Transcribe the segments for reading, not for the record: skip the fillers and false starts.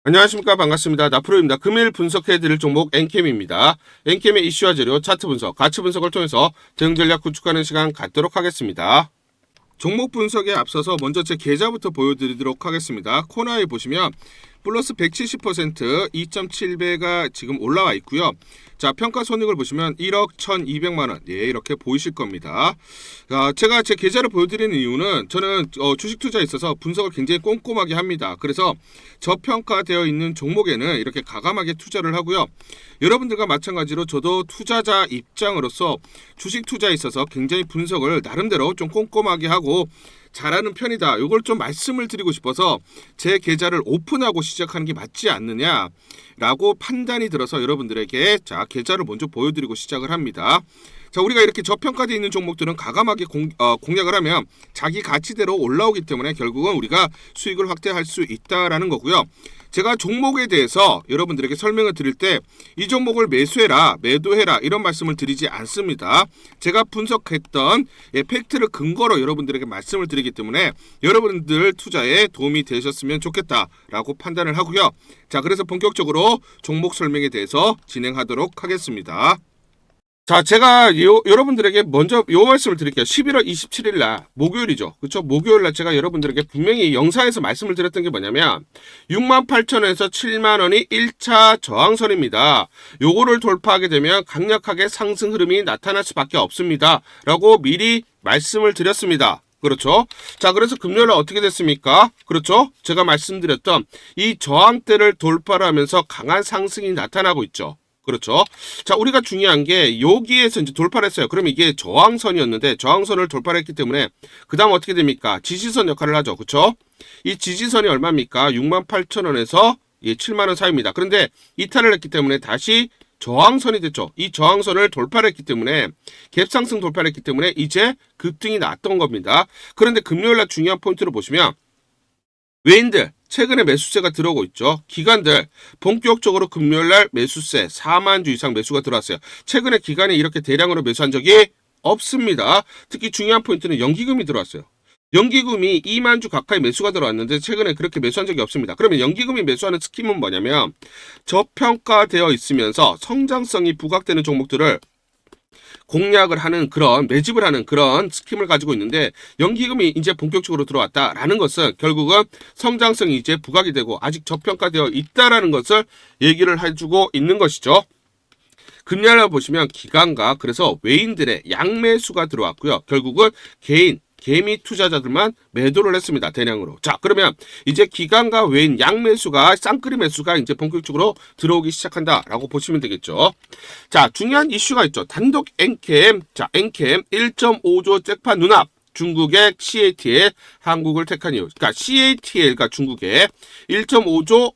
안녕하십니까, 반갑습니다. 나프로입니다. 금일 분석해드릴 종목 엔캠입니다. 엔캠의 이슈와 재료, 차트 분석, 가치 분석을 통해서 대응 전략 구축하는 시간 갖도록 하겠습니다. 종목 분석에 앞서서 먼저 제 계좌부터 보여드리도록 하겠습니다. 코너에 보시면 플러스 170% 2.7배가 지금 올라와 있고요. 자, 평가 손익을 보시면 1억 1,200만원. 예, 이렇게 보이실 겁니다. 제가 제 계좌를 보여드리는 이유는 저는 주식 투자에 있어서 분석을 굉장히 꼼꼼하게 합니다. 그래서 저평가되어 있는 종목에는 이렇게 가감하게 투자를 하고요. 여러분들과 마찬가지로 저도 투자자 입장으로서 주식 투자에 있어서 굉장히 분석을 나름대로 좀 꼼꼼하게 하고 잘하는 편이다. 이걸 좀 말씀을 드리고 싶어서 제 계좌를 오픈하고 시작하는 게 맞지 않느냐라고 판단이 들어서 여러분들에게 자, 계좌를 먼저 보여드리고 시작을 합니다. 자, 우리가 이렇게 저평가되어 있는 종목들은 가감하게 공략을 하면 자기 가치대로 올라오기 때문에 결국은 우리가 수익을 확대할 수 있다라는 거고요. 제가 종목에 대해서 여러분들에게 설명을 드릴 때 이 종목을 매수해라, 매도해라 이런 말씀을 드리지 않습니다. 제가 분석했던 팩트를 근거로 여러분들에게 말씀을 드리기 때문에 여러분들 투자에 도움이 되셨으면 좋겠다라고 판단을 하고요. 자, 그래서 본격적으로 종목 설명에 대해서 진행하도록 하겠습니다. 자, 제가 여러분들에게 먼저 요 말씀을 드릴게요. 11월 27일 날 목요일이죠. 그렇죠? 목요일 날 제가 여러분들에게 분명히 영상에서 말씀을 드렸던 게 뭐냐면 68,000원에서 7만원이 1차 저항선입니다. 요거를 돌파하게 되면 강력하게 상승 흐름이 나타날 수밖에 없습니다. 라고 미리 말씀을 드렸습니다. 그렇죠. 자, 그래서 금요일날 어떻게 됐습니까? 그렇죠. 제가 말씀드렸던 이 저항대를 돌파를 하면서 강한 상승이 나타나고 있죠. 그렇죠. 자, 우리가 중요한 게 여기에서 이제 돌파를 했어요. 그러면 이게 저항선이었는데 저항선을 돌파를 했기 때문에 그 다음 어떻게 됩니까? 지지선 역할을 하죠. 그렇죠? 이 지지선이 얼마입니까? 68,000원에서 7만원 사이입니다. 그런데 이탈을 했기 때문에 다시 저항선이 됐죠. 이 저항선을 돌파를 했기 때문에 갭상승 돌파를 했기 때문에 이제 급등이 났던 겁니다. 그런데 금요일날 중요한 포인트를 보시면 외인들 최근에 매수세가 들어오고 있죠. 기관들 본격적으로 금요일날 매수세 4만 주 이상 매수가 들어왔어요. 최근에 기관이 이렇게 대량으로 매수한 적이 없습니다. 특히 중요한 포인트는 연기금이 들어왔어요. 연기금이 2만 주 가까이 매수가 들어왔는데 최근에 그렇게 매수한 적이 없습니다. 그러면 연기금이 매수하는 스킴은 뭐냐면 저평가되어 있으면서 성장성이 부각되는 종목들을 공략을 하는 그런 매집을 하는 그런 스킴을 가지고 있는데 연기금이 이제 본격적으로 들어왔다라는 것은 결국은 성장성이 이제 부각이 되고 아직 저평가되어 있다라는 것을 얘기를 해주고 있는 것이죠. 금요일에 보시면 기관과 그래서 외인들의 양매수가 들어왔고요. 결국은 개미 투자자들만 매도를 했습니다. 대량으로. 자, 그러면 이제 기관과 외인 양매수가 쌍끌이 매수가 이제 본격적으로 들어오기 시작한다라고 보시면 되겠죠. 자, 중요한 이슈가 있죠. 단독 엔캠. 자, 엔캠 1.5조 잭팟 눈앞. 중국의 CATL 한국을 택한 이유. 그러니까 CATL가 중국의 1.5조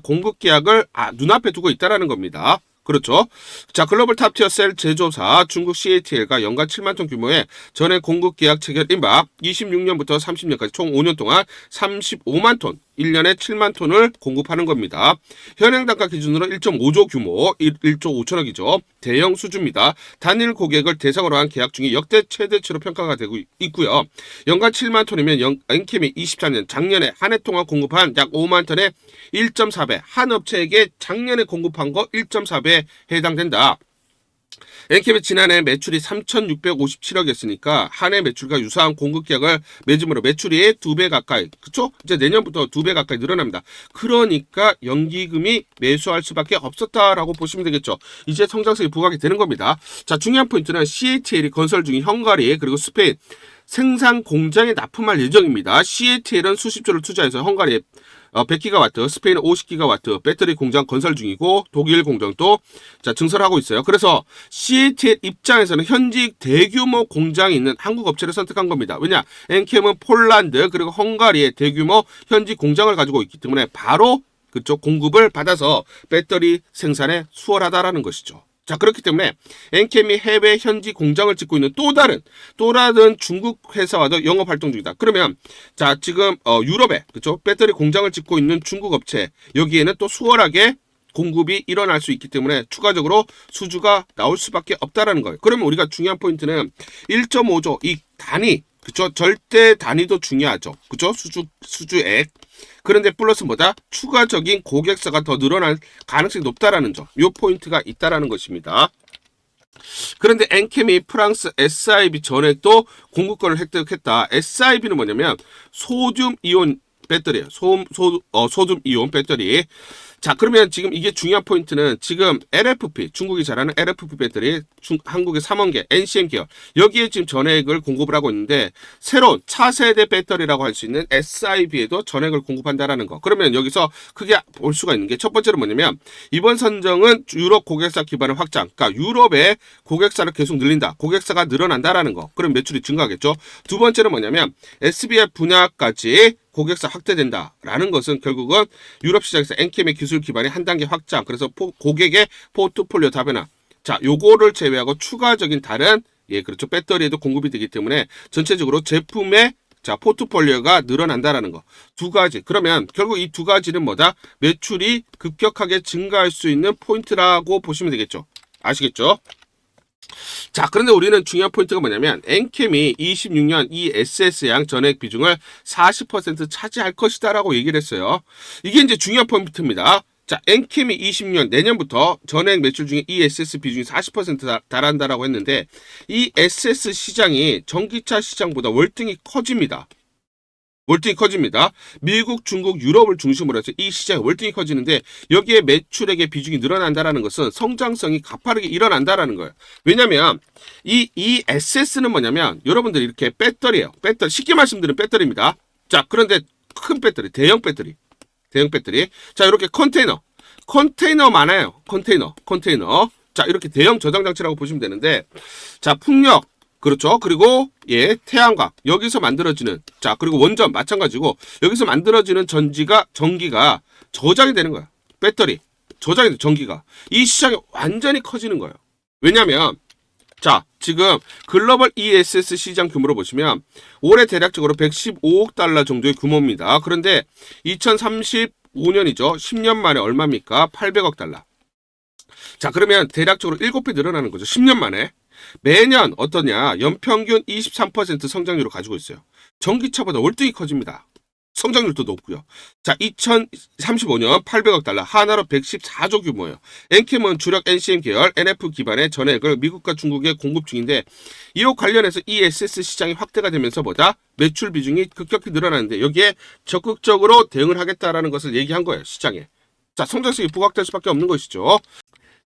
공급 계약을 눈앞에 두고 있다라는 겁니다. 그렇죠. 자, 글로벌 탑티어 셀 제조사 중국 CATL과 연간 7만 톤 규모의 전해 공급 계약 체결 임박 26년부터 30년까지 총 5년 동안 35만 톤 1년에 7만 톤을 공급하는 겁니다. 현행 단가 기준으로 1.5조 규모 1조 5천억이죠. 대형 수주입니다. 단일 고객을 대상으로 한 계약 중에 역대 최대치로 평가가 되고 있고요. 연간 7만 톤이면 엔캠이 24년 작년에 한 해 동안 공급한 약 5만 톤의 1.4배 한 업체에게 작년에 공급한 거 1.4배에 해당된다. 엔캠이 지난해 매출이 3,657억이었으니까 한 해 매출과 유사한 공급 계약을 맺음으로 매출이 2배 가까이, 그쵸? 이제 내년부터 2배 가까이 늘어납니다. 그러니까 연기금이 매수할 수밖에 없었다라고 보시면 되겠죠. 이제 성장성이 부각이 되는 겁니다. 자, 중요한 포인트는 CATL이 건설 중인 헝가리 그리고 스페인 생산 공장에 납품할 예정입니다. CATL은 수십조를 투자해서 헝가리에 100기가와트, 스페인 50기가와트 배터리 공장 건설 중이고 독일 공장도 증설하고 있어요. 그래서 CATL 입장에서는 현직 대규모 공장이 있는 한국 업체를 선택한 겁니다. 왜냐? 엔캠은 폴란드 그리고 헝가리의 대규모 현직 공장을 가지고 있기 때문에 바로 그쪽 공급을 받아서 배터리 생산에 수월하다라는 것이죠. 자, 그렇기 때문에 엔캠이 해외 현지 공장을 짓고 있는 또 다른 중국 회사와도 영업 활동 중이다. 그러면 자, 지금 유럽에 그렇죠? 배터리 공장을 짓고 있는 중국 업체 여기에는 또 수월하게 공급이 일어날 수 있기 때문에 추가적으로 수주가 나올 수밖에 없다라는 거예요. 그러면 우리가 중요한 포인트는 1.5조 이 단위 그쵸? 절대 단위도 중요하죠. 그쵸? 수주액. 그런데 플러스 뭐다? 추가적인 고객사가 더 늘어날 가능성이 높다라는 점. 요 포인트가 있다라는 것입니다. 그런데 엔캠이 프랑스 SIB 전액도 공급권을 획득했다. SIB는 뭐냐면 소듐 이온 배터리예요. 소듐 이온 배터리. 자, 그러면 지금 이게 중요한 포인트는 지금 LFP, 중국이 잘하는 LFP 배터리, 한국의 3원계, NCM 계열, 여기에 지금 전액을 공급을 하고 있는데, 새로운 차세대 배터리라고 할 수 있는 SIB에도 전액을 공급한다라는 거. 그러면 여기서 크게 볼 수가 있는 게 첫 번째로 뭐냐면, 이번 선정은 유럽 고객사 기반의 확장, 그러니까 유럽의 고객사를 계속 늘린다. 고객사가 늘어난다라는 거. 그럼 매출이 증가하겠죠. 두 번째는 뭐냐면, SBI 분야까지 고객사 확대된다라는 것은 결국은 유럽 시장에서 엔캠의 기술 기반의 한 단계 확장, 그래서 고객의 포트폴리오 다변화. 자, 요거를 제외하고 추가적인 다른 그렇죠. 배터리에도 공급이 되기 때문에 전체적으로 제품의 포트폴리오가 늘어난다라는 거. 두 가지. 그러면 결국 이 두 가지는 뭐다? 매출이 급격하게 증가할 수 있는 포인트라고 보시면 되겠죠. 아시겠죠? 자, 그런데 우리는 중요한 포인트가 뭐냐면 엔캠이 26년 이 SS양 전액 비중을 40% 차지할 것이다 라고 얘기를 했어요. 이게 이제 중요한 포인트입니다. 자, 엔캠이 20년 내년부터 전액 매출 중에 이 SS 비중이 40% 달한다라고 했는데 이 SS 시장이 전기차 시장보다 월등히 커집니다. 월등히 커집니다. 미국, 중국, 유럽을 중심으로 해서 이 시장이 월등히 커지는데 여기에 매출액의 비중이 늘어난다는 것은 성장성이 가파르게 일어난다는 거예요. 왜냐하면 이 SS는 뭐냐면 여러분들이 이렇게 배터리예요. 배터리, 쉽게 말씀드리면 배터리입니다. 자, 그런데 큰 배터리, 대형 배터리. 자, 이렇게 컨테이너 많아요. 컨테이너. 자, 이렇게 대형 저장 장치라고 보시면 되는데, 자, 풍력, 그렇죠. 그리고 태양광 여기서 만들어지는, 자, 그리고 원전 마찬가지고 여기서 만들어지는 전기가 저장이 되는 거야. 배터리 저장이 돼. 전기가 이 시장이 완전히 커지는 거예요. 왜냐면 자, 지금 글로벌 ESS 시장 규모로 보시면 올해 대략적으로 115억 달러 정도의 규모입니다. 그런데 2035년이죠. 10년 만에 얼마입니까? 800억 달러. 자, 그러면 대략적으로 7배 늘어나는 거죠. 10년 만에. 매년 어떠냐? 연평균 23% 성장률을 가지고 있어요. 전기차보다 월등히 커집니다. 성장률도 높고요. 자, 2035년 800억 달러, 하나로 114조 규모예요. 엔캠은 주력 NCM 계열 NF 기반의 전액을 미국과 중국에 공급 중인데 이와 관련해서 ESS 시장이 확대가 되면서 매출 비중이 급격히 늘어나는데 여기에 적극적으로 대응을 하겠다라는 것을 얘기한 거예요. 시장에. 자, 성장성이 부각될 수밖에 없는 것이죠.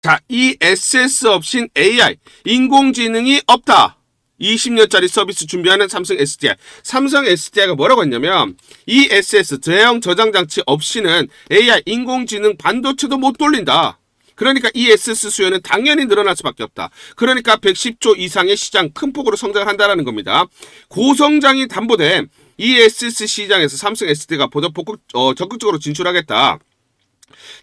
자, 이 SS 없인 AI, 인공지능이 없다. 20년짜리 서비스 준비하는 삼성 SDI. 삼성 SDI가 뭐라고 했냐면 이 SS, 대형 저장장치 없이는 AI, 인공지능 반도체도 못 돌린다. 그러니까 이 SS 수요는 당연히 늘어날 수밖에 없다. 그러니까 110조 이상의 시장 큰 폭으로 성장을 한다는 겁니다. 고성장이 담보된 이 SS 시장에서 삼성 SDI가 보다 적극적으로 진출하겠다.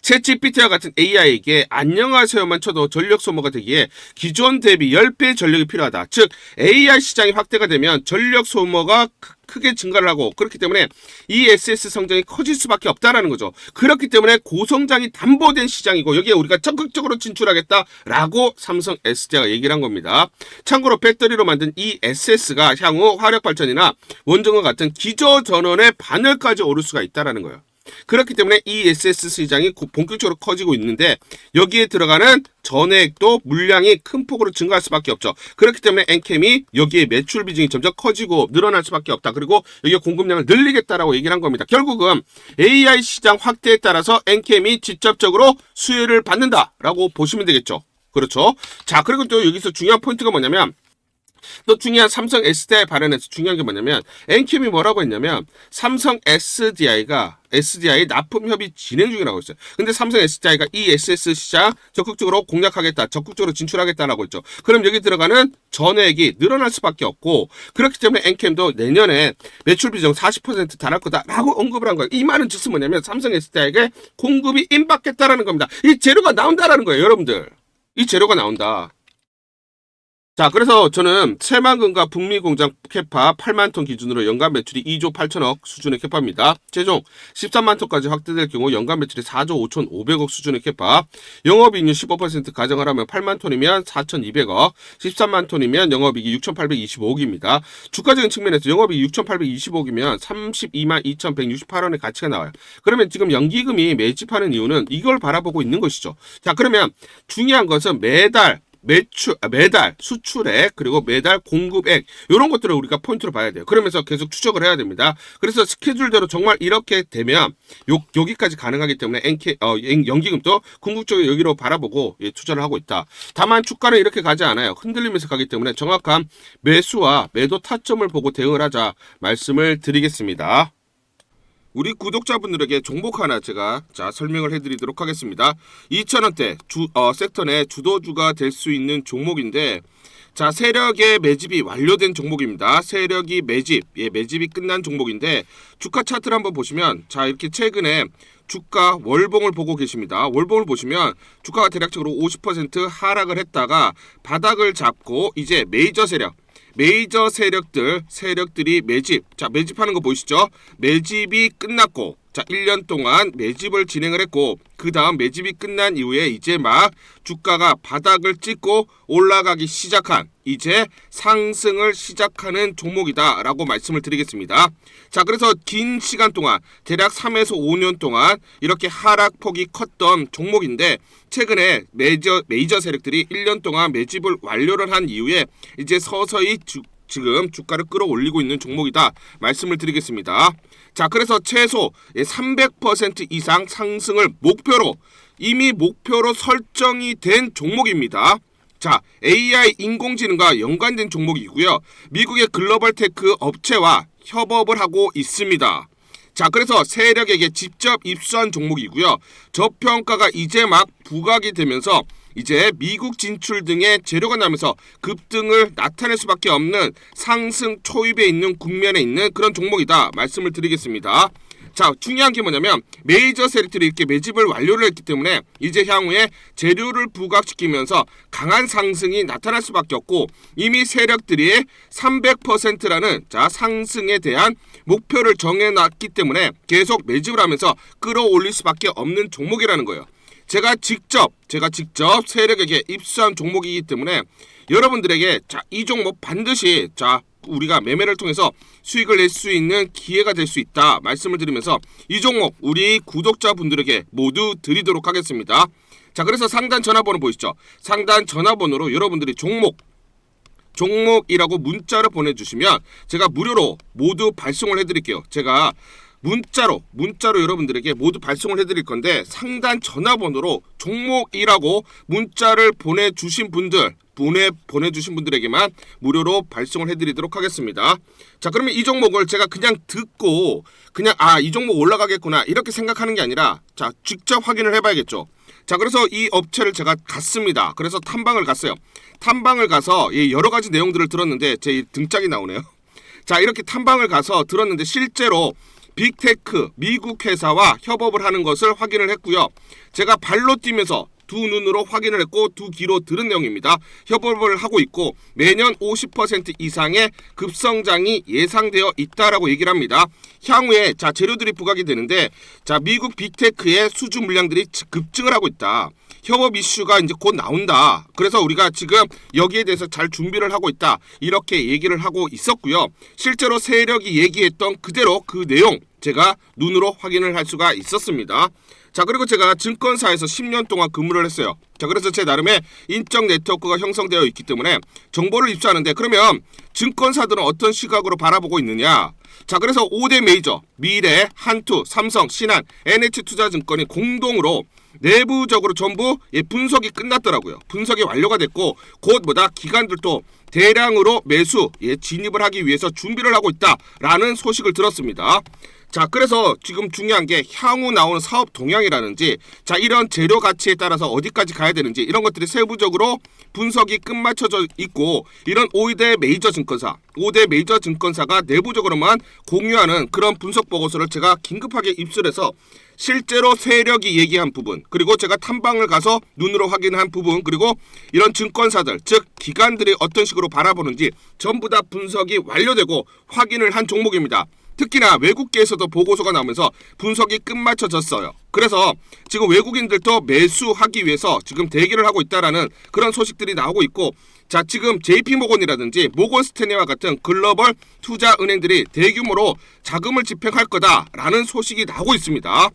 챗GPT와 같은 AI에게 안녕하세요만 쳐도 전력 소모가 되기에 기존 대비 10배 전력이 필요하다. 즉 AI 시장이 확대가 되면 전력 소모가 크게 증가를 하고 그렇기 때문에 이 SS 성장이 커질 수밖에 없다라는 거죠. 그렇기 때문에 고성장이 담보된 시장이고 여기에 우리가 적극적으로 진출하겠다라고 삼성 SDI가 얘기를 한 겁니다. 참고로 배터리로 만든 이 SS가 향후 화력 발전이나 원전과 같은 기저 전원의 반열까지 오를 수가 있다라는 거예요. 그렇기 때문에 이 SS 시장이 본격적으로 커지고 있는데 여기에 들어가는 전액도 물량이 큰 폭으로 증가할 수밖에 없죠. 그렇기 때문에 엔캠이 여기에 매출 비중이 점점 커지고 늘어날 수밖에 없다. 그리고 여기에 공급량을 늘리겠다라고 얘기를 한 겁니다. 결국은 AI 시장 확대에 따라서 엔캠이 직접적으로 수혜를 받는다라고 보시면 되겠죠. 그렇죠. 자, 그리고 또 여기서 중요한 포인트가 뭐냐면 또 중요한 삼성 SDI 발언에서 중요한 게 뭐냐면 엔캠이 뭐라고 했냐면 삼성 SDI 납품 협의 진행 중이라고 했어요. 근데 삼성 SDI가 이 SS 시장 적극적으로 공략하겠다, 적극적으로 진출하겠다라고 했죠. 그럼 여기 들어가는 전액이 늘어날 수밖에 없고 그렇기 때문에 엔캠도 내년에 매출 비중 40% 달할 거다라고 언급을 한 거예요. 이 말은 즉슨 뭐냐면 삼성 SDI에게 공급이 임박했다라는 겁니다. 이 재료가 나온다라는 거예요, 여러분들. 이 재료가 나온다. 자, 그래서 저는 새만금과 북미공장 캐파 8만 톤 기준으로 연간 매출이 2조 8천억 수준의 캐파입니다. 최종 13만 톤까지 확대될 경우 연간 매출이 4조 5,500억 수준의 캐파, 영업이익률 15% 가정을 하면 8만 톤이면 4,200억, 13만 톤이면 영업이익이 6,825억입니다. 주가적인 측면에서 영업이익 6,825억이면 32만 2,168원의 가치가 나와요. 그러면 지금 연기금이 매집하는 이유는 이걸 바라보고 있는 것이죠. 자, 그러면 중요한 것은 매달 수출액 그리고 매달 공급액 이런 것들을 우리가 포인트로 봐야 돼요. 그러면서 계속 추적을 해야 됩니다. 그래서 스케줄대로 정말 이렇게 되면 여기까지 가능하기 때문에 연기금도 궁극적으로 여기로 바라보고 투자를 하고 있다. 다만 주가는 이렇게 가지 않아요. 흔들리면서 가기 때문에 정확한 매수와 매도 타점을 보고 대응을 하자 말씀을 드리겠습니다. 우리 구독자분들에게 종목 하나 제가 설명을 해드리도록 하겠습니다. 2,000원대 섹터 내 주도주가 될 수 있는 종목인데, 자, 세력의 매집이 완료된 종목입니다. 세력이 매집이 끝난 종목인데, 주가 차트를 한번 보시면, 자, 이렇게 최근에 주가 월봉을 보고 계십니다. 월봉을 보시면 주가가 대략적으로 50% 하락을 했다가 바닥을 잡고 이제 메이저 세력들이 매집하는 거 보이시죠? 매집이 끝났고, 자, 1년 동안 매집을 진행을 했고, 그 다음 매집이 끝난 이후에 이제 막 주가가 바닥을 찍고 올라가기 시작한, 이제 상승을 시작하는 종목이다라고 말씀을 드리겠습니다. 자, 그래서 긴 시간 동안 대략 3에서 5년 동안 이렇게 하락폭이 컸던 종목인데, 최근에 메이저 세력들이 1년 동안 매집을 완료를 한 이후에 이제 서서히 지금 주가를 끌어올리고 있는 종목이다 말씀을 드리겠습니다. 자, 그래서 최소 300% 이상 상승을 이미 목표로 설정이 된 종목입니다. 자, AI 인공지능과 연관된 종목이고요. 미국의 글로벌 테크 업체와 협업을 하고 있습니다. 자, 그래서 세력에게 직접 입수한 종목이고요. 저평가가 이제 막 부각이 되면서 이제 미국 진출 등의 재료가 나면서 급등을 나타낼 수밖에 없는 상승 초입에 있는 국면에 있는 그런 종목이다 말씀을 드리겠습니다. 자, 중요한 게 뭐냐면 메이저 세력들이 이렇게 매집을 완료를 했기 때문에 이제 향후에 재료를 부각시키면서 강한 상승이 나타날 수밖에 없고, 이미 세력들이 300%라는 상승에 대한 목표를 정해놨기 때문에 계속 매집을 하면서 끌어올릴 수밖에 없는 종목이라는 거예요. 제가 직접 세력에게 입수한 종목이기 때문에 여러분들에게 이 종목 반드시 우리가 매매를 통해서 수익을 낼 수 있는 기회가 될 수 있다 말씀을 드리면서 이 종목 우리 구독자분들에게 모두 드리도록 하겠습니다. 자, 그래서 상단 전화번호 보이시죠? 상단 전화번호로 여러분들이 종목이라고 문자를 보내주시면 제가 무료로 모두 발송을 해드릴게요. 제가 문자로 여러분들에게 모두 발송을 해드릴 건데, 상단 전화번호로 종목이라고 문자를 보내주신 분들에게만 무료로 발송을 해드리도록 하겠습니다. 자, 그러면 이 종목을 제가 그냥 듣고 이 종목 올라가겠구나 이렇게 생각하는 게 아니라 직접 확인을 해봐야겠죠. 자, 그래서 이 업체를 제가 갔습니다. 그래서 탐방을 갔어요. 탐방을 가서 여러 가지 내용들을 들었는데 제 등짝이 나오네요. 자, 이렇게 탐방을 가서 들었는데 실제로 빅테크 미국 회사와 협업을 하는 것을 확인을 했고요. 제가 발로 뛰면서 두 눈으로 확인을 했고 두 귀로 들은 내용입니다. 협업을 하고 있고 매년 50% 이상의 급성장이 예상되어 있다라고 얘기를 합니다. 향후에 재료들이 부각이 되는데 미국 빅테크의 수주 물량들이 급증을 하고 있다. 협업 이슈가 이제 곧 나온다. 그래서 우리가 지금 여기에 대해서 잘 준비를 하고 있다. 이렇게 얘기를 하고 있었고요. 실제로 세력이 얘기했던 그대로 그 내용 제가 눈으로 확인을 할 수가 있었습니다. 자, 그리고 제가 증권사에서 10년 동안 근무를 했어요. 자, 그래서 제 나름의 인적 네트워크가 형성되어 있기 때문에 정보를 입수하는데, 그러면 증권사들은 어떤 시각으로 바라보고 있느냐? 자, 그래서 5대 메이저 미래, 한투, 삼성, 신한, NH투자증권이 공동으로 내부적으로 전부 분석이 끝났더라고요. 분석이 완료가 됐고 곧 기관들도 대량으로 매수 진입을 하기 위해서 준비를 하고 있다라는 소식을 들었습니다. 자, 그래서 지금 중요한 게 향후 나오는 사업 동향이라든지 자, 이런 재료 가치에 따라서 어디까지 가야 되는지 이런 것들이 세부적으로 분석이 끝마쳐져 있고, 이런 5대 메이저 증권사, 5대 메이저 증권사가 내부적으로만 공유하는 그런 분석 보고서를 제가 긴급하게 입수해서 실제로 세력이 얘기한 부분, 그리고 제가 탐방을 가서 눈으로 확인한 부분, 그리고 이런 증권사들, 즉 기관들이 어떤 식으로 바라보는지 전부 다 분석이 완료되고 확인을 한 종목입니다. 특히나 외국계에서도 보고서가 나오면서 분석이 끝마쳐졌어요. 그래서 지금 외국인들도 매수하기 위해서 지금 대기를 하고 있다라는 그런 소식들이 나오고 있고, 자, 지금 JP모건이라든지 모건스탠리와 같은 글로벌 투자 은행들이 대규모로 자금을 집행할 거다라는 소식이 나오고 있습니다.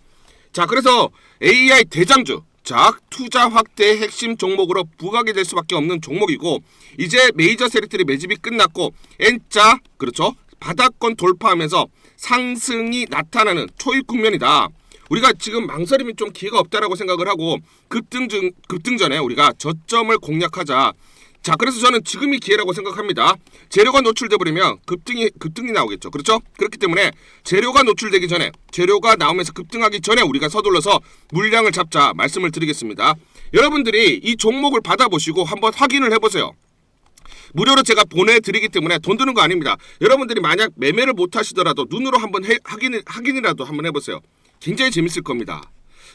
자, 그래서 AI 대장주, 자, 투자 확대의 핵심 종목으로 부각이 될 수밖에 없는 종목이고, 이제 메이저 세력들이 매집이 끝났고 N자, 그렇죠, 바닥권 돌파하면서 상승이 나타나는 초입 국면이다. 우리가 지금 망설임이 좀 기회가 없다라고 생각을 하고 급등 전에 우리가 저점을 공략하자. 자, 그래서 저는 지금이 기회라고 생각합니다. 재료가 노출돼 버리면 급등이 나오겠죠. 그렇죠? 그렇기 때문에 재료가 노출되기 전에, 재료가 나오면서 급등하기 전에 우리가 서둘러서 물량을 잡자 말씀을 드리겠습니다. 여러분들이 이 종목을 받아보시고 한번 확인을 해보세요. 무료로 제가 보내드리기 때문에 돈 드는 거 아닙니다. 여러분들이 만약 매매를 못 하시더라도 눈으로 한번 확인이라도 한번 해보세요. 굉장히 재밌을 겁니다.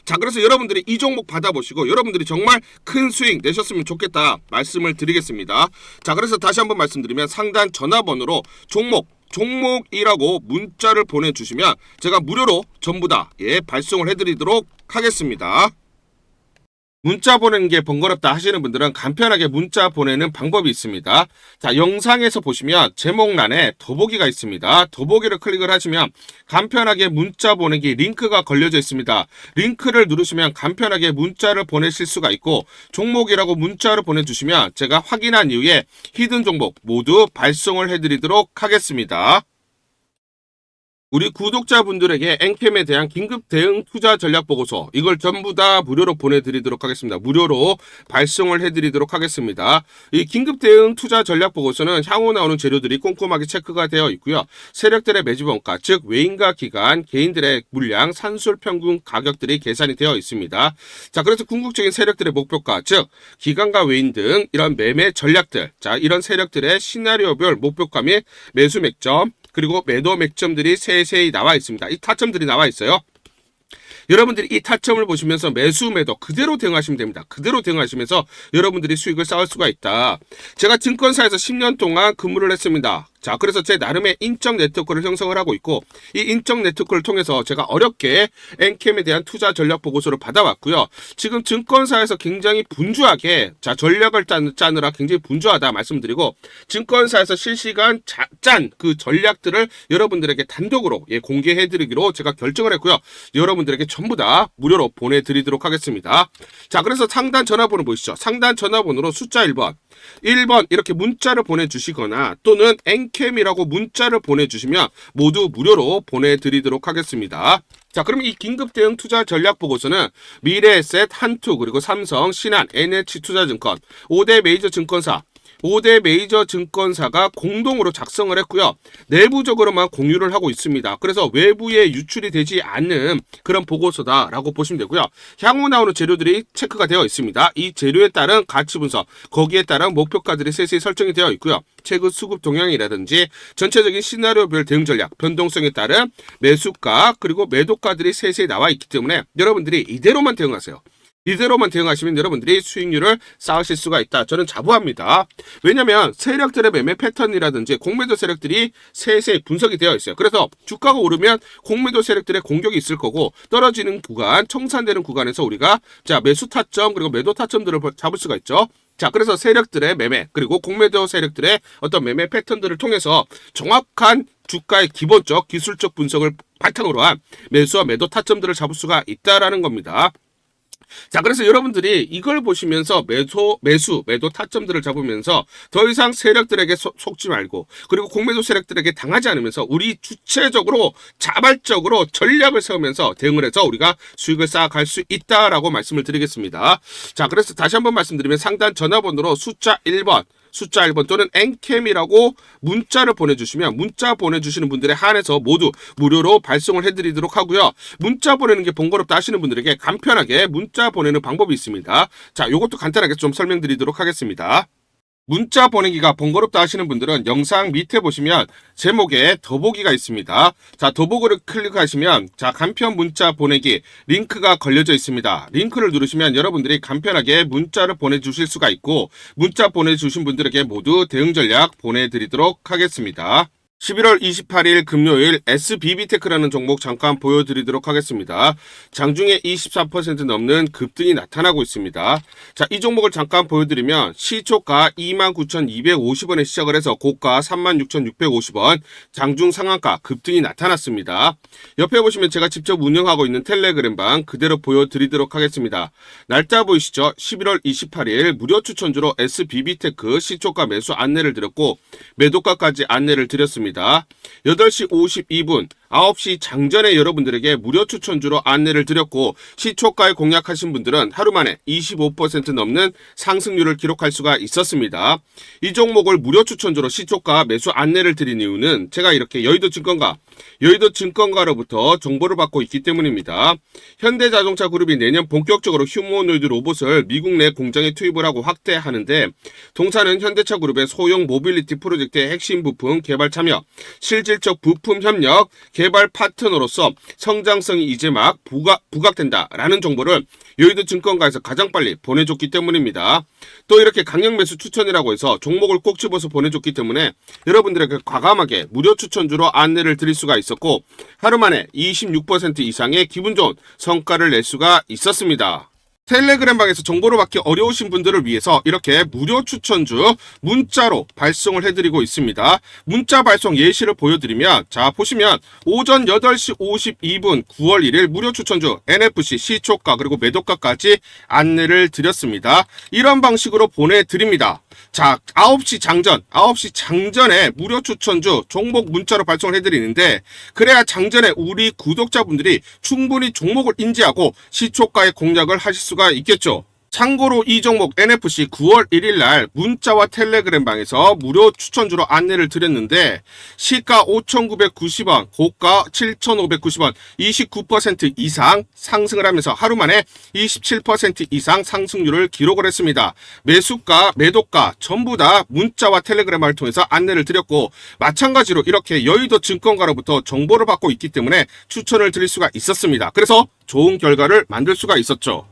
자, 그래서 여러분들이 이 종목 받아보시고 여러분들이 정말 큰 수익 내셨으면 좋겠다 말씀을 드리겠습니다. 자, 그래서 다시 한번 말씀드리면 상단 전화번호로 종목이라고 문자를 보내주시면 제가 무료로 전부 다 발송을 해드리도록 하겠습니다. 문자 보내는 게 번거롭다 하시는 분들은 간편하게 문자 보내는 방법이 있습니다. 자, 영상에서 보시면 제목란에 더보기가 있습니다. 더보기를 클릭을 하시면 간편하게 문자 보내기 링크가 걸려져 있습니다. 링크를 누르시면 간편하게 문자를 보내실 수가 있고, 종목이라고 문자를 보내주시면 제가 확인한 이후에 히든 종목 모두 발송을 해드리도록 하겠습니다. 우리 구독자분들에게 엔캠에 대한 긴급 대응 투자 전략 보고서, 이걸 전부 다 무료로 보내드리도록 하겠습니다. 무료로 발송을 해드리도록 하겠습니다. 이 긴급 대응 투자 전략 보고서는 향후 나오는 재료들이 꼼꼼하게 체크가 되어 있고요. 세력들의 매집 원가, 즉 외인과 기관, 개인들의 물량, 산술 평균 가격들이 계산이 되어 있습니다. 자, 그래서 궁극적인 세력들의 목표가, 즉 기관과 외인 등 이런 매매 전략들, 자, 이런 세력들의 시나리오별 목표가 및 매수 맥점, 그리고 매도 맥점들이 세세히 나와 있습니다. 이 타점들이 나와 있어요. 여러분들이 이 타점을 보시면서 매수 매도 그대로 대응하시면 됩니다. 그대로 대응하시면서 여러분들이 수익을 쌓을 수가 있다. 제가 증권사에서 10년 동안 근무를 했습니다. 자, 그래서 제 나름의 인적 네트워크를 형성을 하고 있고, 이 인적 네트워크를 통해서 제가 어렵게 엔캠에 대한 투자 전략 보고서를 받아왔고요. 지금 증권사에서 굉장히 분주하게, 자, 전략을 짜느라 굉장히 분주하다 말씀드리고, 증권사에서 실시간 짠 그 전략들을 여러분들에게 단독으로 공개해드리기로 제가 결정을 했고요. 여러분들에게 전부 다 무료로 보내드리도록 하겠습니다. 자, 그래서 상단 전화번호 보시죠. 상단 전화번호로 숫자 1번 이렇게 문자를 보내주시거나 또는 엔캠이라고 문자를 보내주시면 모두 무료로 보내드리도록 하겠습니다. 자, 그러면 이 긴급 대응 투자 전략 보고서는 미래에셋, 한투, 그리고 삼성, 신한, NH투자증권 5대 메이저 증권사, 5대 메이저 증권사가 공동으로 작성을 했고요. 내부적으로만 공유를 하고 있습니다. 그래서 외부에 유출이 되지 않는 그런 보고서다라고 보시면 되고요. 향후 나오는 재료들이 체크가 되어 있습니다. 이 재료에 따른 가치 분석, 거기에 따른 목표가들이 세세히 설정이 되어 있고요. 최근 수급 동향이라든지 전체적인 시나리오별 대응 전략, 변동성에 따른 매수가, 그리고 매도가들이 세세히 나와 있기 때문에 여러분들이 이대로만 대응하세요. 이대로만 대응하시면 여러분들이 수익률을 쌓으실 수가 있다. 저는 자부합니다. 왜냐하면 세력들의 매매 패턴이라든지 공매도 세력들이 세세히 분석이 되어 있어요. 그래서 주가가 오르면 공매도 세력들의 공격이 있을 거고, 떨어지는 구간, 청산되는 구간에서 우리가 자, 매수 타점 그리고 매도 타점들을 잡을 수가 있죠. 자, 그래서 세력들의 매매 그리고 공매도 세력들의 어떤 매매 패턴들을 통해서 정확한 주가의 기본적 기술적 분석을 바탕으로 한 매수와 매도 타점들을 잡을 수가 있다라는 겁니다. 자, 그래서 여러분들이 이걸 보시면서 매도 타점들을 잡으면서 더 이상 세력들에게 속지 말고, 그리고 공매도 세력들에게 당하지 않으면서 우리 주체적으로 자발적으로 전략을 세우면서 대응을 해서 우리가 수익을 쌓아갈 수 있다라고 말씀을 드리겠습니다. 자, 그래서 다시 한번 말씀드리면 상단 전화번호로 숫자 1번 숫자 1번 또는 NCAM이라고 문자를 보내주시면 문자 보내주시는 분들에 한해서 모두 무료로 발송을 해드리도록 하고요. 문자 보내는 게 번거롭다 하시는 분들에게 간편하게 문자 보내는 방법이 있습니다. 자, 요것도 간단하게 좀 설명드리도록 하겠습니다. 문자 보내기가 번거롭다 하시는 분들은 영상 밑에 보시면 제목에 더보기가 있습니다. 자, 더보기를 클릭하시면 자, 간편 문자 보내기 링크가 걸려져 있습니다. 링크를 누르시면 여러분들이 간편하게 문자를 보내주실 수가 있고 문자 보내주신 분들에게 모두 대응 전략 보내드리도록 하겠습니다. 11월 28일 금요일 SBB테크라는 종목 잠깐 보여드리도록 하겠습니다. 장중에 24% 넘는 급등이 나타나고 있습니다. 자, 이 종목을 잠깐 보여드리면 시초가 29,250원에 시작을 해서 고가 36,650원, 장중 상한가 급등이 나타났습니다. 옆에 보시면 제가 직접 운영하고 있는 텔레그램방 그대로 보여드리도록 하겠습니다. 날짜 보이시죠? 11월 28일 무료 추천주로 SBB테크 시초가 매수 안내를 드렸고 매도가까지 안내를 드렸습니다. 8시 52분 9시 장전에 여러분들에게 무료 추천주로 안내를 드렸고 시초가에 공략하신 분들은 하루 만에 25% 넘는 상승률을 기록할 수가 있었습니다. 이 종목을 무료 추천주로 시초가 매수 안내를 드린 이유는 제가 이렇게 여의도증권가로부터 정보를 받고 있기 때문입니다. 현대자동차 그룹이 내년 본격적으로 휴머노이드 로봇을 미국 내 공장에 투입을 하고 확대하는데 동사는 현대차 그룹의 소형 모빌리티 프로젝트의 핵심 부품 개발 참여, 실질적 부품 협력, 개발 파트너로서 성장성이 이제 막 부각된다라는 정보를 여의도 증권가에서 가장 빨리 보내줬기 때문입니다. 또 이렇게 강력 매수 추천이라고 해서 종목을 꼭 집어서 보내줬기 때문에 여러분들에게 과감하게 무료 추천주로 안내를 드릴 수가 있었고 하루 만에 26% 이상의 기분 좋은 성과를 낼 수가 있었습니다. 텔레그램방에서 정보를 받기 어려우신 분들을 위해서 이렇게 무료 추천주 문자로 발송을 해드리고 있습니다. 문자 발송 예시를 보여드리면 자 보시면 오전 8시 52분 9월 1일 무료 추천주 NFC 시초가 그리고 매도가까지 안내를 드렸습니다. 이런 방식으로 보내드립니다. 자, 9시 장전에 무료 추천주 종목 문자로 발송을 해드리는데 그래야 장전에 우리 구독자분들이 충분히 종목을 인지하고 시초가에 공략을 하실 수가 있겠죠. 참고로 이 종목 NFC 9월 1일 날 문자와 텔레그램방에서 무료 추천주로 안내를 드렸는데 시가 5,990원, 고가 7,590원, 29% 이상 상승을 하면서 하루 만에 27% 이상 상승률을 기록을 했습니다. 매수가, 매도가 전부 다 문자와 텔레그램을 통해서 안내를 드렸고 마찬가지로 이렇게 여의도 증권가로부터 정보를 받고 있기 때문에 추천을 드릴 수가 있었습니다. 그래서 좋은 결과를 만들 수가 있었죠.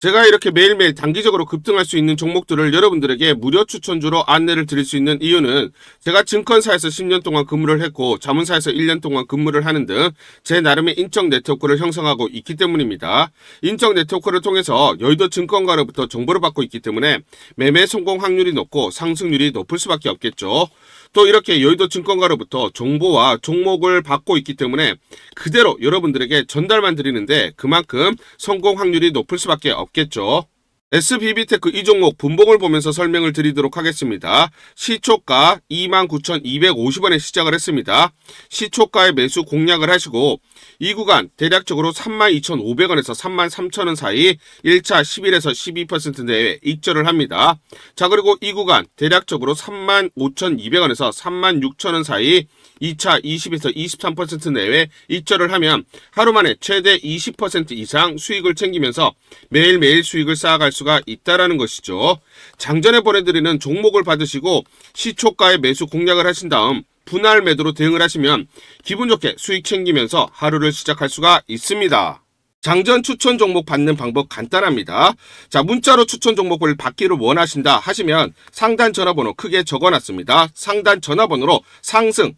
제가 이렇게 매일매일 단기적으로 급등할 수 있는 종목들을 여러분들에게 무료 추천주로 안내를 드릴 수 있는 이유는 제가 증권사에서 10년 동안 근무를 했고 자문사에서 1년 동안 근무를 하는 등 제 나름의 인적 네트워크를 형성하고 있기 때문입니다. 인적 네트워크를 통해서 여의도 증권가로부터 정보를 받고 있기 때문에 매매 성공 확률이 높고 상승률이 높을 수밖에 없겠죠. 또 이렇게 여의도 증권가로부터 정보와 종목을 받고 있기 때문에 그대로 여러분들에게 전달만 드리는데 그만큼 성공 확률이 높을 수밖에 없겠죠. SBB테크 이 종목 분봉을 보면서 설명을 드리도록 하겠습니다. 시초가 29,250원에 시작을 했습니다. 시초가에 매수 공략을 하시고 이 구간 대략적으로 32,500원에서 33,000원 사이 1차 11에서 12% 내외 익절을 합니다. 자, 그리고 이 구간 대략적으로 35,200원에서 36,000원 사이 2차 20에서 23% 내외 익절을 하면 하루 만에 최대 20% 이상 수익을 챙기면서 매일매일 수익을 쌓아갈 수가 있다라는 것이죠. 장전에 보내드리는 종목을 받으시고 시초가에 매수 공략을 하신 다음 분할 매도로 대응을 하시면 기분 좋게 수익 챙기면서 하루를 시작할 수가 있습니다. 장전 추천 종목 받는 방법 간단합니다. 자, 문자로 추천 종목을 받기를 원하신다 하시면 상단 전화번호 크게 적어놨습니다. 상단 전화번호로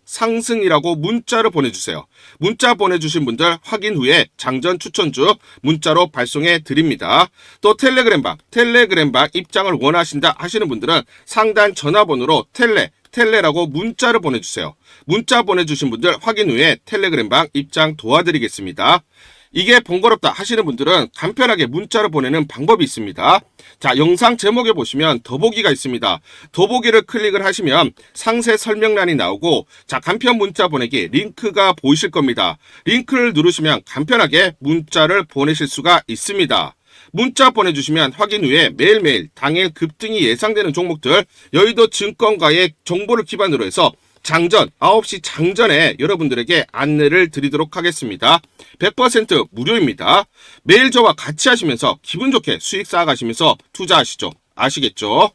상승이라고 문자를 보내주세요. 문자 보내주신 분들 확인 후에 장전 추천주 문자로 발송해 드립니다. 또 텔레그램방 입장을 원하신다 하시는 분들은 상단 전화번호로 텔레라고 문자를 보내주세요. 문자 보내주신 분들 확인 후에 텔레그램방 입장 도와드리겠습니다. 이게 번거롭다 하시는 분들은 간편하게 문자로 보내는 방법이 있습니다. 자, 영상 제목에 보시면 더보기가 있습니다. 더보기를 클릭을 하시면 상세 설명란이 나오고 자, 간편 문자 보내기 링크가 보이실 겁니다. 링크를 누르시면 간편하게 문자를 보내실 수가 있습니다. 문자 보내주시면 확인 후에 매일매일 당일 급등이 예상되는 종목들 여의도 증권가의 정보를 기반으로 해서 장전 9시 장전에 여러분들에게 안내를 드리도록 하겠습니다. 100% 무료입니다. 매일 저와 같이 하시면서 기분 좋게 수익 쌓아가시면서 투자하시죠. 아시겠죠?